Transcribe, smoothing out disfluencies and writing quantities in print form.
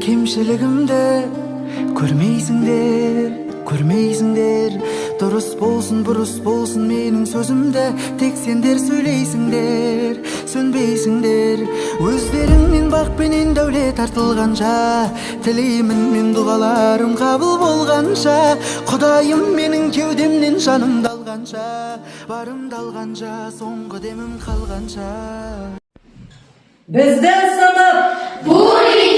кемшілігімді көрмейсіңдер дұрыс болсын бұрыс болсын менің сөзімді тек сендер сөйлейсіңдер сөнбейсіңдер өздеріңнен бақпенен дәулет артылғанша тілеймін мен дұғаларым қабыл болғанша құдайым менің кеудемнен жанымды алғанша барымды алғанша соңғы демім қалғанша Біздің сынып Бұл